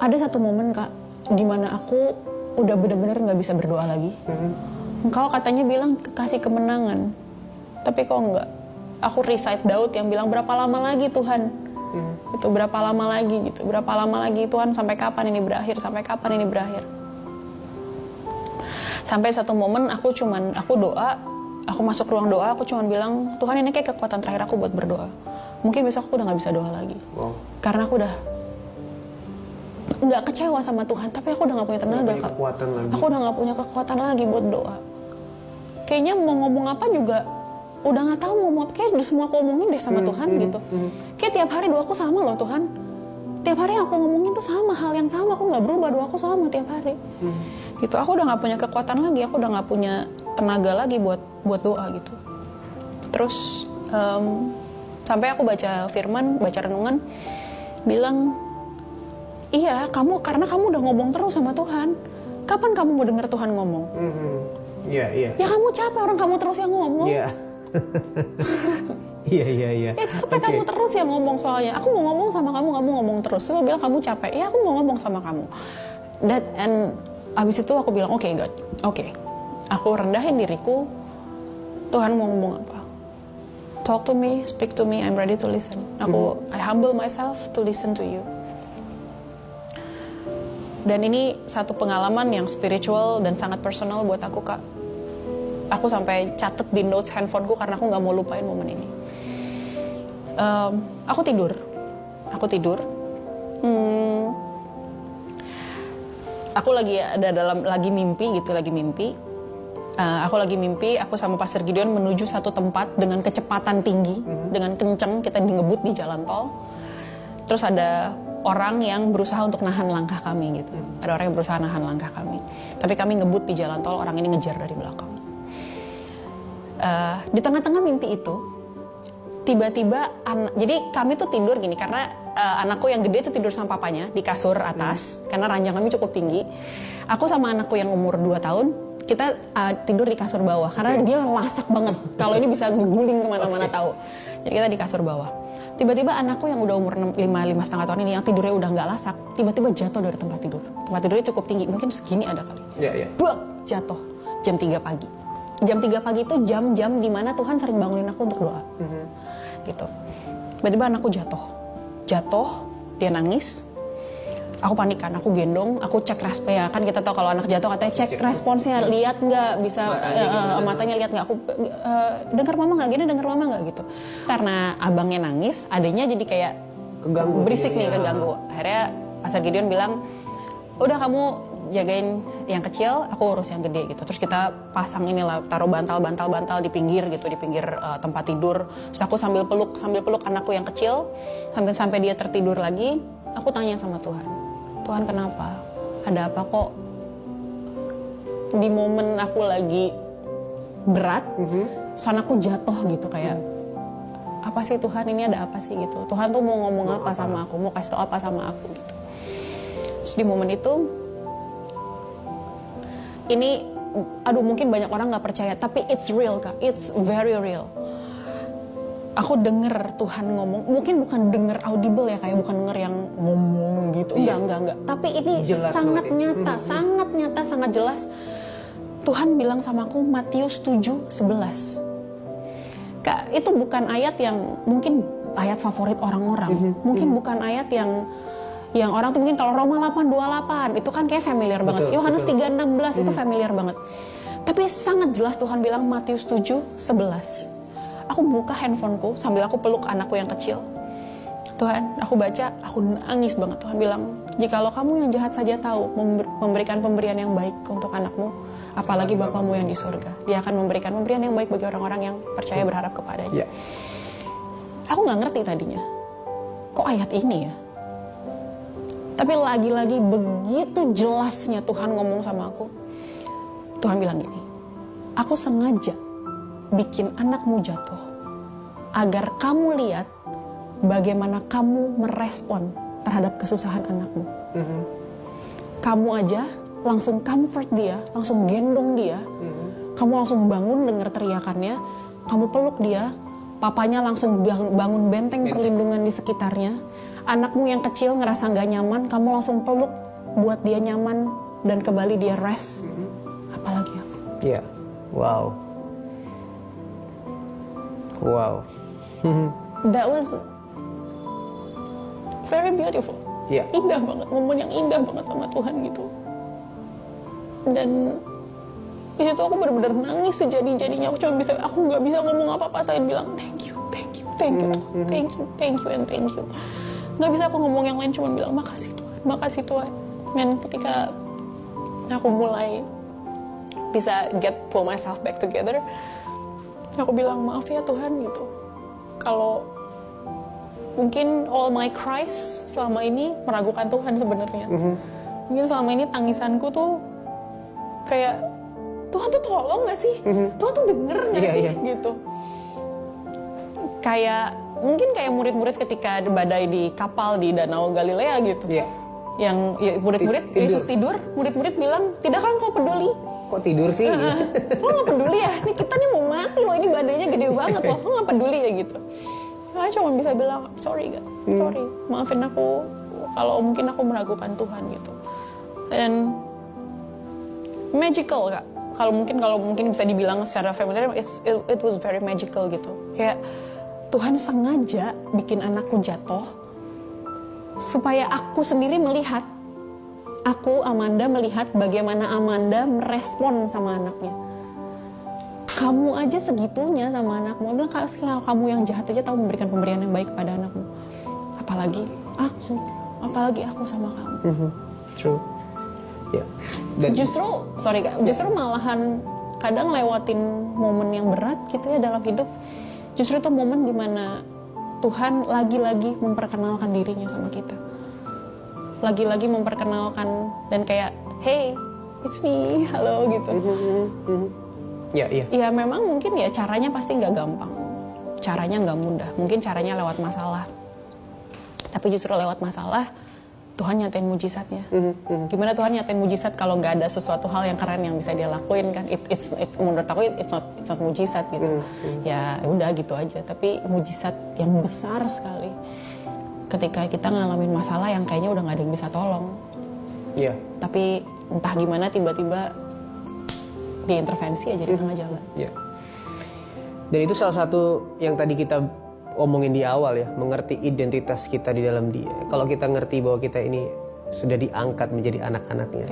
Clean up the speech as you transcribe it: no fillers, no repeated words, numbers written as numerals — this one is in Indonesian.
Ada satu momen Kak, dimana aku udah bener-bener gak bisa berdoa lagi. Engkau katanya bilang kasih kemenangan, tapi kok enggak. Aku recite Daud yang bilang berapa lama lagi Tuhan, itu berapa lama lagi gitu, berapa lama lagi Tuhan, sampai kapan ini berakhir, sampai kapan ini berakhir. Sampai satu momen aku doa, aku masuk ruang doa, aku cuman bilang, Tuhan ini kayak kekuatan terakhir aku buat berdoa. Mungkin besok aku udah gak bisa doa lagi. Karena aku udah nggak kecewa sama Tuhan, tapi aku udah nggak punya tenaga Kak. Aku udah nggak punya kekuatan lagi buat doa. Kayaknya mau ngomong apa juga udah nggak tahu mau ngomong apa. Kayak udah semua aku omongin deh sama Tuhan gitu. Kayak tiap hari doaku sama loh Tuhan. Tiap hari aku ngomongin tuh sama, hal yang sama. Aku nggak berubah, doaku sama tiap hari. Gitu. Aku udah nggak punya kekuatan lagi. Aku udah nggak punya tenaga lagi buat doa gitu. Terus sampai aku baca firman, baca renungan, bilang, iya, karena kamu udah ngomong terus sama Tuhan. Kapan kamu mau denger Tuhan ngomong? Iya. Ya kamu capek orang kamu terus yang ngomong. Iya. Iya. Ya capek kamu terus yang ngomong soalnya. Aku mau ngomong sama kamu ngomong terus. Lo bilang kamu capek. Ya aku mau ngomong sama kamu. And abis itu aku bilang, oke, God. Oke. Aku rendahin diriku. Tuhan mau ngomong apa? Talk to me, speak to me, I'm ready to listen. I humble myself to listen to you. Dan ini satu pengalaman yang spiritual dan sangat personal buat aku Kak. Aku sampai catet di notes handphoneku karena aku nggak mau lupain momen ini. Aku tidur. Aku lagi mimpi. Aku lagi mimpi. Aku sama Pastor Gideon menuju satu tempat dengan kecepatan tinggi, dengan kenceng kita ngebut di jalan tol. Terus ada orang yang berusaha untuk nahan langkah kami gitu. Ada orang yang berusaha nahan langkah kami. Tapi kami ngebut di jalan tol, orang ini ngejar dari belakang. Di tengah-tengah mimpi itu, tiba-tiba jadi kami tuh tidur gini karena anakku yang gede tuh tidur sama papanya di kasur atas karena ranjang kami cukup tinggi. Aku sama anakku yang umur 2 tahun kita tidur di kasur bawah karena dia lasak banget. Kalau ini bisa guling kemana-mana tahu. Jadi kita di kasur bawah. Tiba-tiba anakku yang udah umur 5,5 tahun ini yang tidurnya udah nggak lasak, tiba-tiba jatuh dari tempat tidur. Tempat tidurnya cukup tinggi, mungkin segini ada kali. Buak, jatuh jam 3 pagi. Jam 3 pagi itu jam-jam dimana Tuhan sering bangunin aku untuk doa. Gitu. Tiba-tiba anakku jatuh, dia nangis. Aku panik kan, aku gendong, aku cek respon ya kan kita tahu kalau anak jatuh katanya cek responsnya, lihat nggak bisa matanya lihat nggak, aku dengar mama nggak gini, dengar mama nggak gitu. Karena abangnya nangis, adanya jadi kayak keganggu, berisik nih, keganggu. Akhirnya Pastor Gideon bilang, udah kamu jagain yang kecil, aku urus yang gede gitu. Terus kita pasang inilah, taruh bantal di pinggir gitu, di pinggir tempat tidur. Terus aku sambil peluk anakku yang kecil, sampai dia tertidur lagi. Aku tanya sama Tuhan kenapa? Ada apa kok? Di momen aku lagi berat, soalnya aku jatuh gitu kayak, apa sih Tuhan, ini ada apa sih gitu? Tuhan tuh mau ngomong apa sama aku? Mau kasih tau apa sama aku gitu? Terus di momen itu, ini, mungkin banyak orang nggak percaya, tapi it's real Kak, it's very real. Aku denger Tuhan ngomong, mungkin bukan denger audible ya, kayak bukan denger yang ngomong gitu, enggak. Tapi ini jelas sangat nyata, sangat jelas. Tuhan bilang sama aku Matius 7:11. Kak, itu bukan ayat yang mungkin ayat favorit orang-orang, mungkin bukan ayat yang orang tuh mungkin kalau Roma 8:28 itu kan kayak familiar banget. Yohanes 3:16 itu familiar banget. Tapi sangat jelas Tuhan bilang Matius 7:11. Aku buka handphoneku sambil aku peluk anakku yang kecil. Tuhan, aku baca, aku nangis banget. Tuhan bilang, jikalau kamu yang jahat saja tahu memberikan pemberian yang baik untuk anakmu, apalagi Bapamu yang di surga. Dia akan memberikan pemberian yang baik bagi orang-orang yang percaya berharap kepadanya. Aku nggak ngerti tadinya, kok ayat ini ya? Tapi lagi-lagi begitu jelasnya Tuhan ngomong sama aku. Tuhan bilang gini, aku sengaja bikin anakmu jatuh agar kamu lihat bagaimana kamu merespon terhadap kesusahan anakmu. Kamu aja langsung comfort dia, langsung gendong dia, kamu langsung bangun dengar teriakannya, kamu peluk dia, papanya langsung bangun benteng perlindungan di sekitarnya. Anakmu yang kecil ngerasa nggak nyaman, kamu langsung peluk buat dia nyaman dan kembali dia rest. Apalagi aku. Iya. Wow. Wow. That was very beautiful. Iya. Indah banget, momen yang indah banget sama Tuhan gitu. Dan di situ aku benar-benar nangis sejadi-jadinya. Aku nggak bisa ngomong apa-apa selain bilang thank you, thank you, thank you, thank you, thank you, and thank you. Nggak bisa aku ngomong yang lain, cuma bilang makasih Tuhan, makasih Tuhan. Dan ketika aku mulai bisa pull myself back together, aku bilang maaf ya Tuhan gitu. Kalau mungkin all my cries selama ini meragukan Tuhan sebenarnya. Mungkin selama ini tangisanku tuh kayak Tuhan tuh tolong gak sih? Tuhan tuh denger gak sih? Gitu. Kayak mungkin kayak murid-murid ketika badai di kapal di Danau Galilea gitu. Yang ya, murid-murid Yesus tidur, murid-murid bilang, "Tidakkah engkau peduli?" Kok tidur sih? Lo gak peduli ya? Nih kita nih mau mati loh, ini badainya gede banget loh. Lo gak peduli ya gitu. Saya cuma bisa bilang, sorry gak? Sorry, maafin aku kalau mungkin aku meragukan Tuhan gitu. Dan magical Kak. Kalau mungkin bisa dibilang secara familiar, it was very magical gitu. Kayak Tuhan sengaja bikin anakku jatuh supaya aku sendiri melihat, aku Amanda melihat bagaimana Amanda merespon sama anaknya. Kamu aja segitunya sama anakmu. Bilang, kalau kamu yang jahat aja tahu memberikan pemberian yang baik kepada anakmu. Apalagi aku sama kamu. True. Yeah. Dan Justru malahan kadang lewatin momen yang berat gitu ya dalam hidup. Justru itu momen dimana Tuhan lagi-lagi memperkenalkan dirinya sama kita. Lagi-lagi memperkenalkan dan kayak, hey, it's me, halo gitu. Ya memang mungkin ya caranya pasti nggak gampang. Caranya nggak mudah. Mungkin caranya lewat masalah. Tapi justru lewat masalah, Tuhan nyatain mujizatnya. Gimana Tuhan nyatain mujizat kalau nggak ada sesuatu hal yang keren yang bisa dia lakuin kan? Menurut aku it's not mujizat gitu. Ya udah gitu aja. Tapi mujizat yang besar sekali. Ketika kita ngalamin masalah yang kayaknya udah nggak ada yang bisa tolong. Iya. Tapi entah gimana tiba-tiba diintervensi aja di tengah jalan. Iya. Dan itu salah satu yang tadi kita omongin di awal ya, mengerti identitas kita di dalam Dia. Kalau kita ngerti bahwa kita ini sudah diangkat menjadi anak-anaknya.